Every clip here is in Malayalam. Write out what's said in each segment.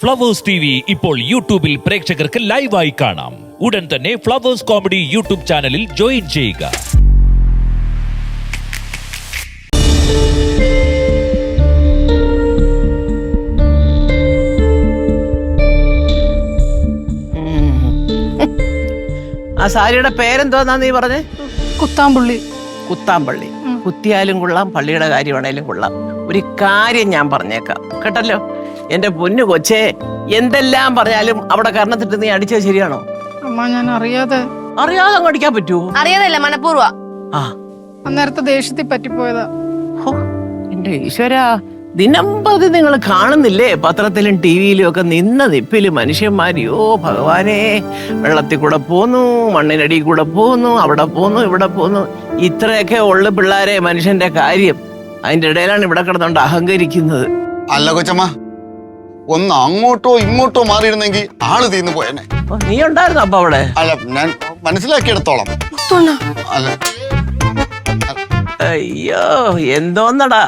ഫ്ലവേഴ്സ് TV ഇപ്പോൾ യൂട്യൂബിൽ പ്രേക്ഷകർക്ക് ലൈവായി കാണാം. ഉടൻ തന്നെ ഫ്ലവേഴ്സ് കോമഡി യൂട്യൂബ് ചാനലിൽ ജോയിൻ ചെയ്യുക. ആ സാരിയുടെ പേരെന്തോന്നാ നീ പറഞ്ഞേ? കുത്താമ്പുള്ളി. കുത്താമ്പള്ളി. കുത്തിയാലും കൊള്ളാം, പള്ളിയുടെ കാര്യമാണേലും കൊള്ളാം. ഒരു കാര്യം ഞാൻ പറഞ്ഞേക്കാം കേട്ടല്ലോ. എന്റെ പൊന്നു കൊച്ചേ, എന്തെല്ലാം പറഞ്ഞാലും അവിടെ കർണത്തിട്ട് നീ അടിച്ചത് ശരിയാണോ? അമ്മ, ഞാൻ അറിയാതെ അങ്ങ് അടിക്കാൻ പറ്റുമോ? അറിയാതല്ല, മനഃപൂർവ്വ. ആ, അന്നേരത്തെ ദേഷ്യത്തിൽ പറ്റിപ്പോയതാ. ഹോ, എന്റെ ഈശ്വരാ, ദിനംപ്രതി നിങ്ങൾ കാണുന്നില്ലേ പത്രത്തിലും ടിവിയിലും ഒക്കെ നിന്ന നിപ്പില് മനുഷ്യന്മാരെയോ ഭഗവാനെ, വെള്ളത്തിൽ കൂടെ പോന്നു, മണ്ണിനടി കൂടെ പോന്നു, അവിടെ പോന്നു, ഇവിടെ പോന്നു. ഇത്രയൊക്കെ ഉള്ള പിള്ളേരെ മനുഷ്യന്റെ കാര്യം. അതിന്റെ ഇടയിലാണ് ഇവിടെ കിടന്നുകൊണ്ട് അഹങ്കരിക്കുന്നത്. അല്ല കൊച്ചമ്മ, ഒന്ന് അങ്ങോട്ടോ ഇങ്ങോട്ടോ മാറിയിരുന്നെങ്കിൽ ആള് തീർന്നു പോയനെ. നീ ഉണ്ടായിരുന്നു അപ്പൊ അവിടെ? അല്ല, ഞാൻ മനസ്സിലാക്കിയെടുത്തോളം. അല്ല, അയ്യോ, എന്തോന്നടാ.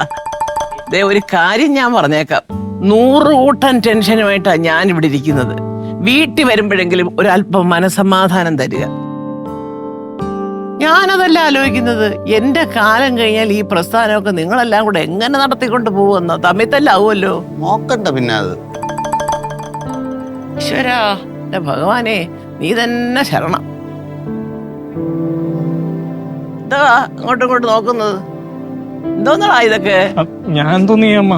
ദേ, ഒരു കാര്യം ഞാൻ പറഞ്ഞേക്കാം. 100 കൂട്ടം ടെൻഷനുമായിട്ടാ ഞാൻ ഇവിടെ ഇരിക്കുന്നത്. വീട്ടിൽ വരുമ്പോഴെങ്കിലും ഒരല്പം മനസമാധാനം തരിക. ഞാനതല്ല ആലോചിക്കുന്നത്. എന്റെ കാലം കഴിഞ്ഞാൽ ഈ പ്രസ്ഥാനമൊക്കെ നിങ്ങളെല്ലാം കൂടെ എങ്ങനെ നടത്തിക്കൊണ്ട് പോകുമെന്നോ? തമ്മിൽ തല്ലാവുമല്ലോ. നോക്കണ്ട പിന്നെ അത്. ഈശ്വരാ, എന്റെ ഭഗവാനെ, നീ തന്നെ ശരണം. എന്താ അങ്ങോട്ടും ഇങ്ങോട്ടും നോക്കുന്നത്? എന്തോന്നടാ ഇതൊക്കെ? ഞാൻ തോന്നിയമ്മ.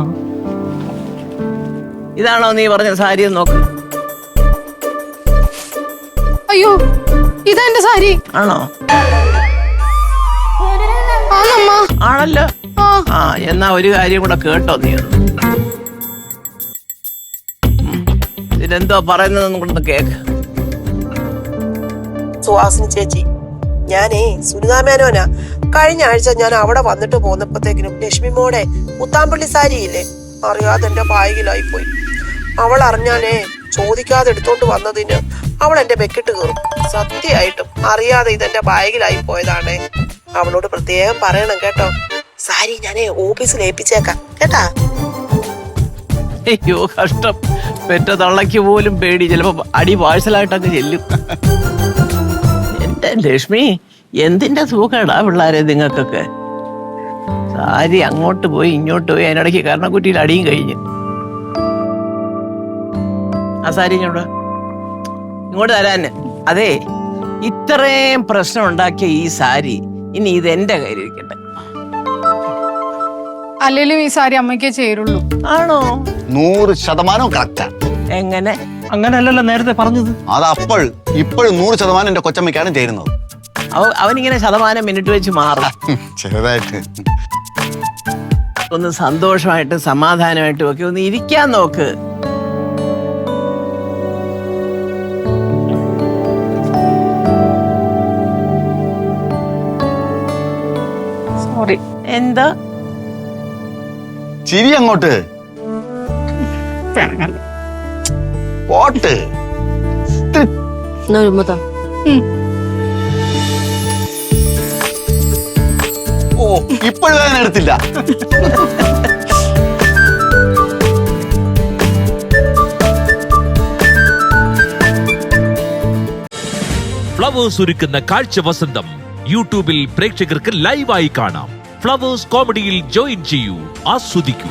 ഇതാണോ നീ പറഞ്ഞ സാരി? നോക്ക്. അയ്യോ, ഇതാ എന്റെ സാരി. ആണോ? ആണമ്മ. ആണല്ലോ. ആ, എന്നാ ഒരു കാര്യം കൂടെ കേട്ടോ നീ. ഇതിനെന്തോ പറയുന്നതെന്നും കൂടെ കേക്ക്. സുഹാസിനി ചേച്ചി, ഞാനേ സുനിതാ മേനോനാ. കഴിഞ്ഞ ആഴ്ച ഞാൻ അവിടെ വന്നിട്ട് പോന്നപ്പോഴത്തേക്കിനും ലക്ഷ്മി മോടെ കുത്താമ്പള്ളി സാരിയില്ലേ, അറിയാതെ എന്റെ ബാഗിലായി പോയി. അവൾ അറിഞ്ഞാലേ ചോദിക്കാതെ എടുത്തോണ്ട് വന്നതിന് അവൾ എന്റെ ബെക്കിട്ട് കയറും. സത്യമായിട്ടും അറിയാതെ ഇതെന്റെ ബാഗിലായി പോയതാണേ. അവളോട് പ്രത്യേകം പറയണം കേട്ടോ. സാരി ഞാനേ ഓഫീസിൽ ഏൽപ്പിച്ചേക്കാം കേട്ടാ. അയ്യോ, കഷ്ടം. പെറ്റ തള്ളയ്ക്ക് പോലും പേടി. ചിലപ്പോ അടി പാഴ്സലായിട്ടൊക്കെ ചെല്ലും. എന്റെ ലക്ഷ്മി, എന്തിന്റെ സുഖടാ പിള്ളാരെ നിങ്ങൾക്കൊക്കെ. സാരി അങ്ങോട്ട് പോയി ഇങ്ങോട്ട് പോയി, അതിനിടയ്ക്ക് കർണക്കുറ്റിയിൽ അടിയും കഴിഞ്ഞു. ആ സാരി ഇങ്ങോട്ട് തരാന്. അതെ, ഇത്രയും പ്രശ്നം ഉണ്ടാക്കിയ ഈ സാരി ഇനി ഇത് എന്റെ കയ്യിൽ ഇരിക്കട്ടെ. അല്ലേലും ഈ സാരി അമ്മയ്ക്കേ ചേരുള്ളൂ. ആണോ? 100% കറക്റ്റാ. എങ്ങനെ? അങ്ങനെയല്ലല്ലോ നേരത്തെ പറഞ്ഞത്. അത് ഇപ്പോഴും 100% എന്റെ കൊച്ചമ്മയ്ക്കാണ് ചേരുന്നത്. അവനിങ്ങനെ ശതമാനം മിനിറ്റ് വെച്ച് മാറും. ചെറുതായിട്ട് ഒന്ന് സന്തോഷമായിട്ട് സമാധാനമായിട്ടും ഒക്കെ ഒന്ന് ഇരിക്കാൻ നോക്ക്. സോറി. എന്താ ചിരി അങ്ങോട്ട് പോട്ട്. ഓ, ഇപ്പോഴും വേദന എടുത്തില്ല. ഫ്ലവേഴ്സ് ഒരുക്കുന്ന കാഴ്ച വസന്തം യൂട്യൂബിൽ പ്രേക്ഷകർക്ക് ലൈവായി കാണാം. ഫ്ലവേഴ്സ് കോമഡിയിൽ ജോയിൻ ചെയ്യൂ, ആസ്വദിക്കൂ.